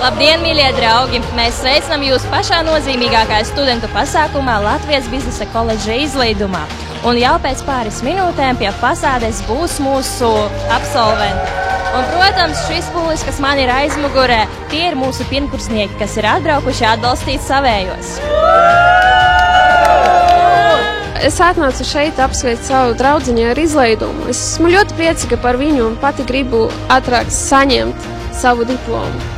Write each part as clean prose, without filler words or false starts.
Labdien, mīļie draugi! Mēs sveicinām jūs pašā nozīmīgākajā studentu pasākumā Latvijas biznesa koledža izlaidumā. Un jau pēc pāris minūtēm pie fasādes būs mūsu absolventi. Un, protams, šis pūlis, kas man ir aizmugurē, tie ir mūsu pirmkursnieki, kas ir atbraukuši atbalstīt savējos. Es atnācu šeit apsveikt savu draudziņu ar izlaidumu. Es esmu ļoti priecīga par viņu un pati gribu ātrāk saņemt savu diplomu.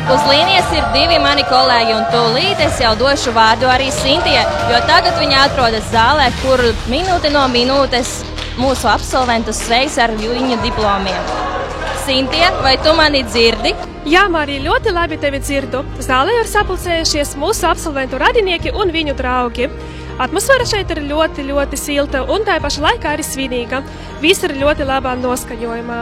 Uz līnijas ir divi mani kolēģi, un tūlīt es jau došu vārdu arī Sintijai, jo tagad viņa atrodas zālē, kur minūte no minūtes mūsu absolventus sveiks ar viņu diplomiem. Sintija, vai tu mani dzirdi? Jā, Marija, ļoti labi tevi dzirdu. Zālē ir sapulcējušies mūsu absolventu radinieki un viņu draugi. Atmosfēra šeit ir ļoti, ļoti silta un tā paša laikā arī svinīga. Viss ir ļoti labā noskaņojumā.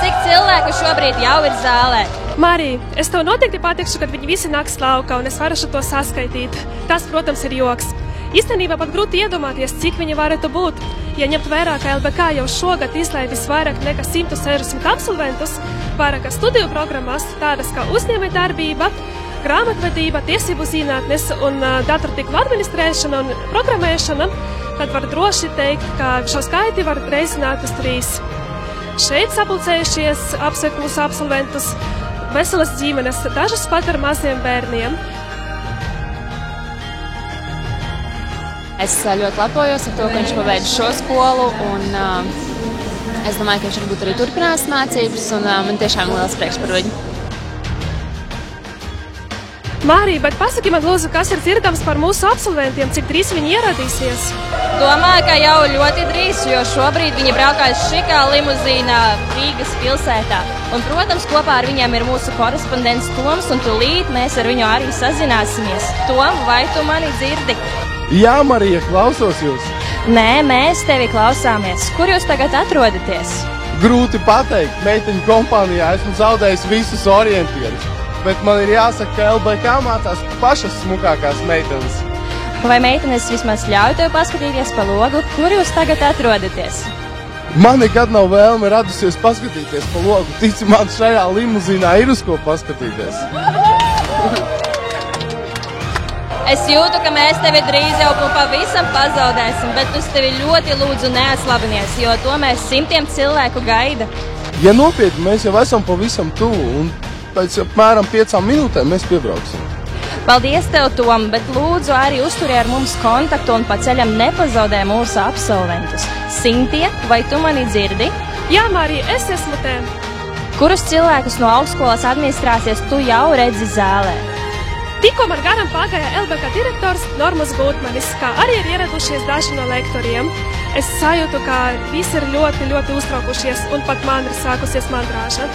Cik cilvēku šobrīd jau ir zālē? Marija, es tev noteikti pateikšu, kad viņi visi nāks laukā un es varu to saskaitīt. Tas, protams, ir joks. Īstenībā pat grūti iedomāties, cik viņi varētu būt. Ja ņemt vērā, ka LBK jau šogad izlaidis vairāk nekā 160 absolventus, vairākas studiju programmas, tādas kā uzņēmējdarbība, grāmatvedība, tiesību zinātnes un datortīklu administrēšana un programmēšana, tad var droši teikt, ka šo skaiti var reizināt uz 3. Šeit sapulcējušies apsveikt mūsu absolventus veselas ģimenes, dažas pat ar maziem bērniem. Es ļoti lepojos ar to, ka viņš pabeidz šo skolu, un es domāju, ka viņš varbūt arī turpinās mācības, un man tiešām liels prieks par viņu. Mārija, bet pasaki man lūdzu, kas ir dzirdams par mūsu absolventiem, cik drīz viņi ieradīsies? Domāju, ka jau ļoti drīz, jo šobrīd viņi braukās šikā limuzīnā Rīgas pilsētā. Un, protams, kopā ar viņiem ir mūsu korespondents Toms, un tūlīt mēs ar viņu arī sazināsimies. Tom, vai tu mani dzirdi? Jā, Marija, klausos jūs. Nē, mēs tevi klausāmies. Kur jūs tagad atrodaties? Grūti pateikt, meiteņu kompānijā esmu zaudējis visus orientierus. Bet man ir jāsaka, ka LBK mācās pašas smukākās meitenes. Vai meitenes vismaz ļauj tev paskatīties pa logu, kur jūs tagad atrodaties? Man nekad nav vēlme radusies paskatīties pa logu. Tici man, šajā limuzīnā ir uz ko paskatīties. Es jūtu, ka mēs tevi drīz jau pavisam pazaudēsim, bet es tevi ļoti lūdzu neatslabinies, jo to mēs simtiem cilvēku gaida. Ja nopietni, mēs jau esam pavisam tuvu, un pēc apmēram 5 minūtēm mēs piebrauksim. Paldies tev, Tom, bet lūdzu arī uzturi ar mums kontaktu un pa ceļam nepazaudē mūsu absolventus. Sintija, vai tu mani dzirdi? Jā, Marija, es esmu te. Kurus cilvēkus no augstskolas administrācijas tu jau redzi zālē? Tikko man garām pagāja LBK direktors Normas Gutmanis, kā arī ir ieradušies daži no lektoriem. Es sajūtu, ka visi ir ļoti, ļoti uztraukušies un pat man ir sākusies mandrāža.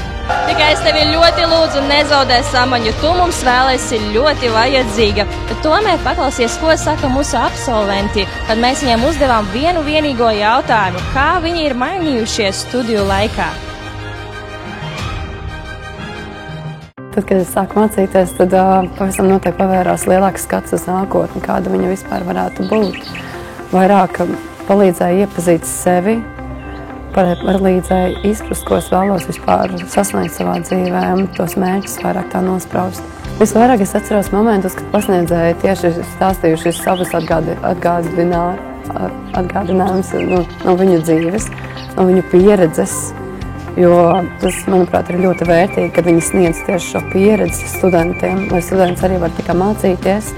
Tikai es tevi ļoti lūdzu nezaudē samaņu, tu mums vēl esi ļoti vajadzīga. Bet tomēr paklausies, ko saka mūsu absolventi, kad mēs viņiem uzdevām vienu vienīgo jautājumu, kā viņi ir mainījušies studiju laikā. Tad, kad es sāku mācīties, tad pavisam noteikti pavērās lielāks skats uz nākotni, kāda viņa vispār varētu būt. Vairāk palīdzēja iepazīt sevi, palīdzēja izprast, ko es vēlos vispār sasniegt savā dzīvē un tos mērķus vairāk tā nospraust. Visvairāk es atceros momentus, kad pasniedzēji tieši stāstījuši savas atgādinājumus no viņu dzīves, no viņu pieredzes. Jo tas, manuprāt, ir ļoti vērtīgi, kad viņi sniedz tieši šo pieredzi studentiem, lai students arī var tikai mācīties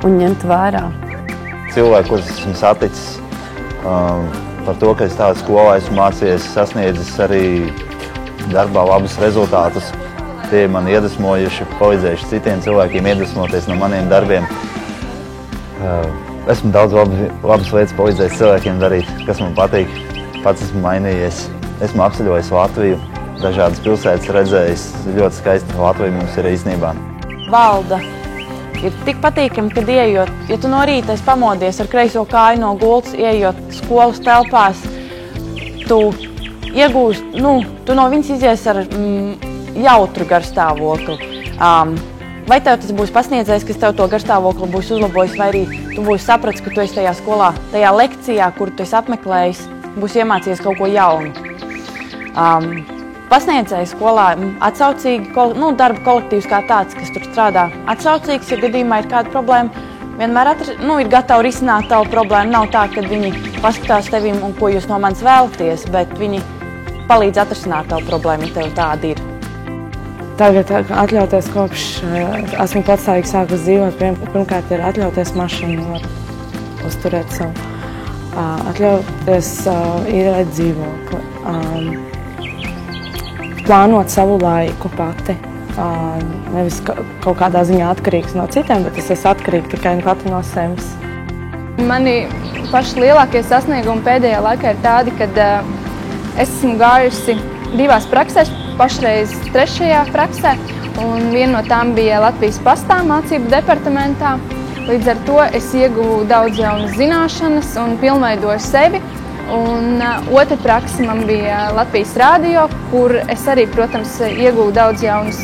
un ņemt vērā. Cilvēki, kurus esmu saticis par to, ka es tādu skolā esmu mācījies, sasniedzis arī darbā labus rezultātus. Tie man iedvesmojuši, palīdzējuši citiem cilvēkiem iedvesmoties no maniem darbiem. Esmu daudz labas lietas palīdzējis cilvēkiem darīt, kas man patīk. Pats esmu mainījies. Esmu apceļojis Latviju, dažādas pilsētas redzējis, ļoti skaisti Latvija mums ir īstenībā. Valda ir tik patīkami, kad ieejot, ja tu no rīta esi pamodies ar kreiso kāju no gultas, ieejot skolas telpās, tu iegūst, tu no viņas izies ar jautru garstāvokli. vai tev tas būs pasniedzējs, kas tev to garstāvokli būs uzlabojis, vai arī tu būsi sapratis, ka tu esi tajā skolā, tajā lekcijā, kur tu esi apmeklējis, būs iemācījies kaut ko jaunu. Pasniedzēji skolā atsaucīgi, darba kolektīvs kā tāds, kas tur strādā atsaucīgs, ja gadījumā ir kāda problēma, vienmēr ir gatavi risināt tavu problēmu. Nav tā, ka viņi paskatās tevim un ko jūs no manis vēlaties, bet viņi palīdz atrisināt tavu problēmu, ja tev tāda ir. Tagad atļauties kopš esmu patstāvīgi sākus dzīvot, pirmkārt ir atļauties mašīnu, var uzturēt savu. Atļauties īrēt dzīvokli, plānot savu laiku pati, nevis kaut kādā ziņā atkarīgs no citiem, bet es esmu atkarīga tikai no katra no sevis. Mani paši lielākie sasniegumi pēdējā laikā ir tādi, kad esmu gājusi 2 praksēs, pašreiz 3. praksē, un viena no tām bija Latvijas pastā mācību departamentā. Līdz ar to es ieguvu daudz jaunas zināšanas un pilnveidoju sevi. Un otra praksa man bija Latvijas rādio, kur es arī, protams, ieguvu daudz jaunas,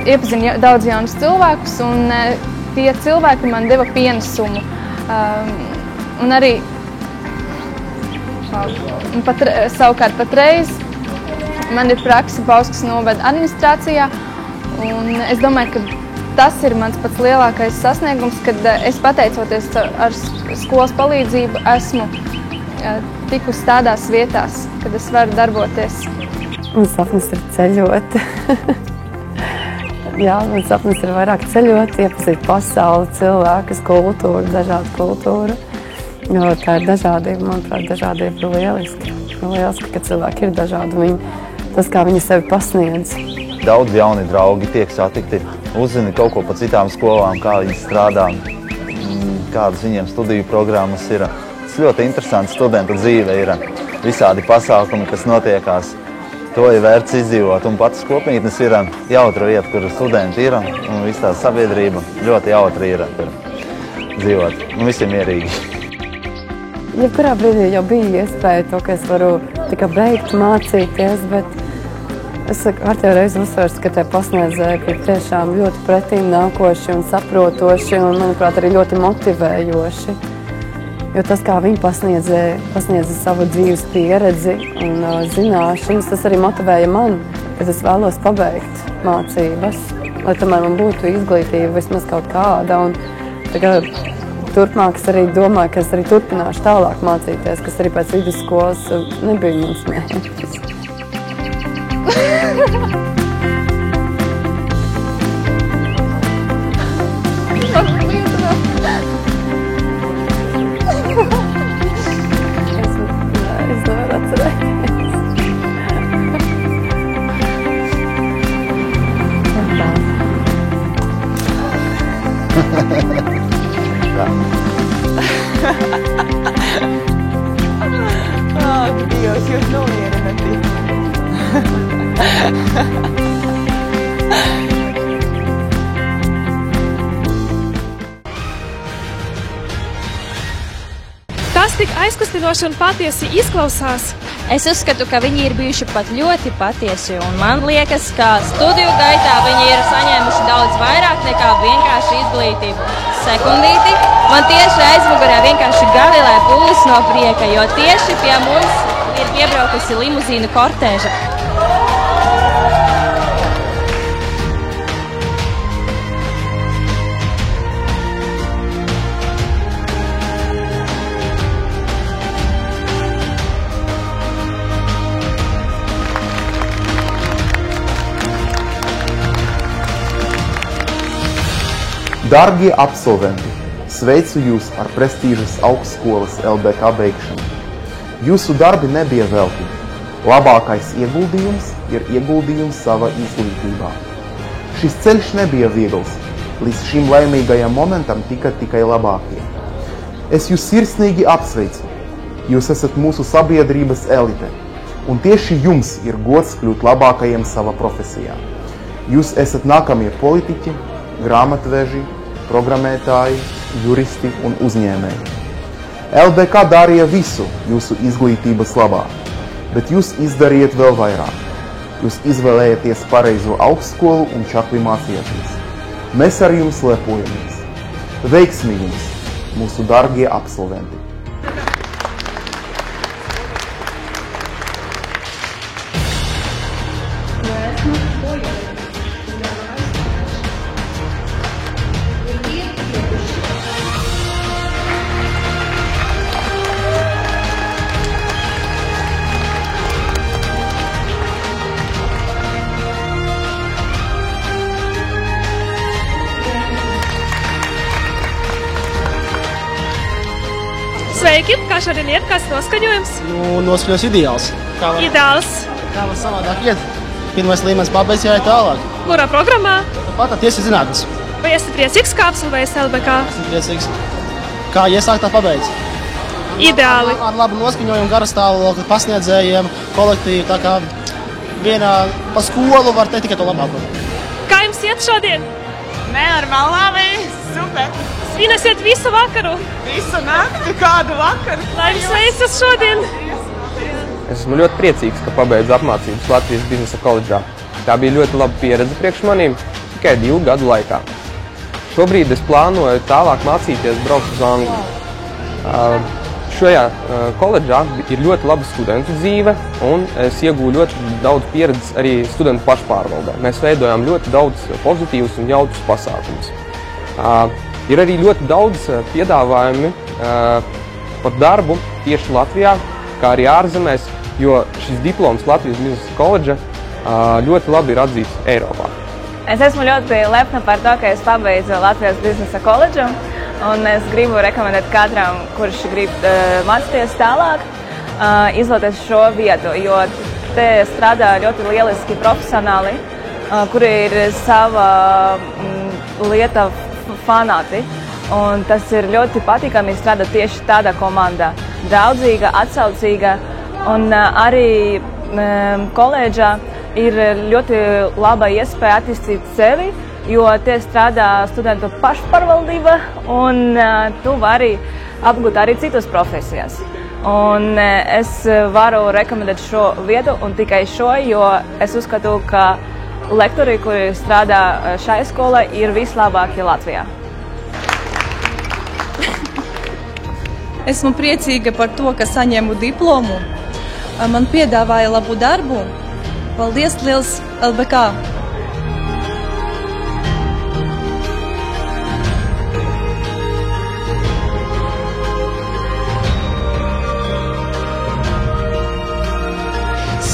iepazinu daudz jaunus cilvēkus, un tie cilvēki man deva pienesumu. Un arī savukārt patreiz man ir praksa Bauskas novada administrācijā, un es domāju, ka tas ir mans pats lielākais sasniegums, kad es pateicoties ar skolas palīdzību esmu tikusi tādās vietās, kad es varu darboties. Mans sapnis ir ceļot. Jā, mans sapnis ir vairāk ceļot, iepazīt pasauli, cilvēkus, kultūru, dažādu kultūru. Jo tā ir dažādība, manuprāt, dažādība ir lieliski. Lieliski, ka cilvēki ir dažādi. Tas, kā viņi sevi pasniedz. Daudz jauni draugi tiek satikti, uzzini kaut ko par citām skolām, kā viņi strādā, kādas viņiem studiju programmas ir. Tas ļoti interesants studentu dzīve ir. Visādi pasākumi, kas notiekās, to ir vērts izdzīvot. Un pats kopmītnes ir jautra vieta, kur studenti ir, un viss tā sabiedrība ļoti jautra ir dzīvot. Un visiem mierīgi. Jebkurā brīdī jau bija iespēja to, ka es varu tikai beigt mācīties, bet es kārtējo reizi uzsverstu, ka tie pasniedzēji ir tiešām ļoti pretīm nākoši un saprotoši un, manuprāt, arī ļoti motivējoši. Jo tas, kā viņi pasniedza savu dzīves pieredzi un zināšanas, tas arī motivēja man, kad es vēlos pabeigt mācības, lai tomēr man būtu izglītība vismaz kaut kāda. Un tagad turpmāk es arī domāju, ka es arī turpināšu tālāk mācīties, kas arī pēc vidusskolas nebija mans mērķis. Es nevaru atcerēties. Dievs, jūs nomierināt. Tas tik aizkustinoši un patiesi izklausās. Es uzskatu, ka viņi ir bijuši pat ļoti patiesi, un man liekas, ka studiju gaitā viņi ir saņēmuši daudz vairāk nekā vienkārši izglītību. Sekundīti, man tieši aizmugurē vienkārši gavilē pullis no prieka, jo tieši pie mums ir piebraukusi limuzīnu kortēža. Dargie absolventi, sveicu jūs ar prestīžas augstskolas LBK beigšanu. Jūsu darbi nebija veltīgi. Labākais ieguldījums ir ieguldījums savā izglītībā. Šis ceļš nebija viegls. Līdz šim laimīgajam momentam tika tikai labākie. Es jūs sirsnīgi apsveicu. Jūs esat mūsu sabiedrības elite. Un tieši jums ir gods kļūt labākajiem savā profesijā. Jūs esat nākamie politiķi, grāmatveži, programmētāji, juristi un uzņēmēji. LBK darīja visu jūsu izglītības labā, bet jūs izdariet vēl vairāk. Jūs izvēlējaties pareizo augstskolu un čakli mācījāties. Mēs ar jums lepojamies. Veiksmi jums, mūsu dargie absolventi! Sveiki! Kā šodien iet? Kāds noskaņojums? Noskaņojums ideāls. Ideāls. Kā var savādāk iet? Pirmais līmenis pabeidz, jāiet tālāk. Kurā programmā? Pat tiesa zinātnes. Vai esi priecīgs, kā absolvējis LBK? Esmu priecīgs. Kā iesākt, tā pabeidz. Ideāli. Ar labu noskaņojumu, garu stāvokli, pasniedzējiem, kolektīvu, tā kā vienā pa skolu var teikt tikai to labāko. Kā jums iet šodien? Nenormāli labi, super. Svinēsiet visu vakaru? Visu nakti, kādu vakaru. Lai jums veicas šodien! Es esmu ļoti priecīgs, ka pabeidzu apmācības Latvijas biznesa koledžā. Tā bija ļoti laba pieredze priekš manīm tikai 2 gadu laikā. Šobrīd es plānoju tālāk mācīties braukt uz Angliju. Šajā koledžā ir ļoti laba studentu dzīve, un es iegūju ļoti daudz pieredzes arī studentu pašpārvaldē. Mēs veidojām ļoti daudz pozitīvus un jautrus pasākumus. Ir arī ļoti daudz piedāvājumi par darbu tieši Latvijā, kā arī ārzemēs, jo šis diploms Latvijas biznesa koledža ļoti labi ir atzīts Eiropā. Es esmu ļoti lepna par to, ka es pabeidzu Latvijas biznesa koledžu, un es gribu rekomendēt katram, kurš grib mācīties tālāk, izvēlēties šo vietu, jo te strādā ļoti lieliski profesionāli, kuri ir sava lieta fanāti, un tas ir ļoti patīkami strādāt tieši tādā komandā. Draudzīga, atsaucīga, un arī koledžā ir ļoti laba iespēja attīstīt sevi, jo te strādā studentu pašpārvaldība, un tu vari apgūt arī citas profesijas. Un es varu rekomendēt šo vietu, un tikai šo, jo es uzskatu, ka lektori, kuri strādā šajā skolā, ir vislabākie Latvijā. Esmu priecīga par to, ka saņēmu diplomu. Man piedāvāja labu darbu. Paldies liels LBK!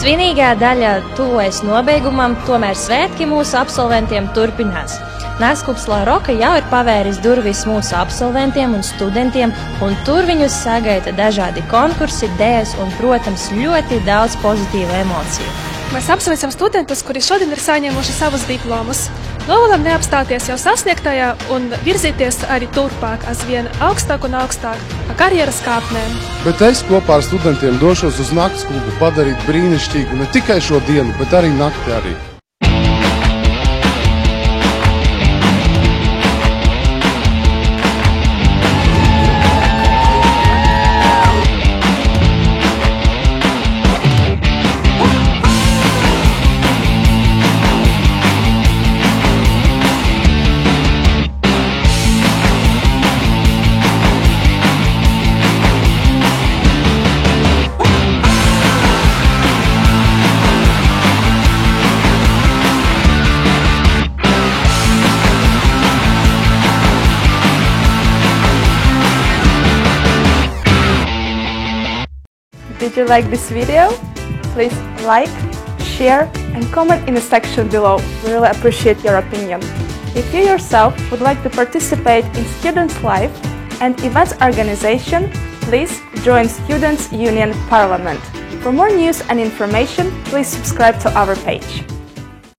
Svinīgā daļa tuvojas nobeigumam, tomēr svētki mūsu absolventiem turpinās. Naktsklubs La Roka jau ir pavēris durvis mūsu absolventiem un studentiem, un tur viņus sagaida dažādi konkursi, dēļas un, protams, ļoti daudz pozitīvu emociju. Mēs apsveicam studentus, kuri šodien ir saņēmuši savus diplomus. Novēlam neapstāties jau sasniegtajā un virzīties arī turpāk, aizvien augstāk un augstāk pa karjeras kāpnēm. Bet es kopā ar studentiem došos uz Naktsklubu padarīt brīnišķīgu ne tikai šo dienu, bet arī nakti arī. Did you like this video? Please like, share and comment in the section below. We really appreciate your opinion. If you yourself would like to participate in Students' Life and events organization, please join Students' Union Parliament. For more news and information, please subscribe to our page.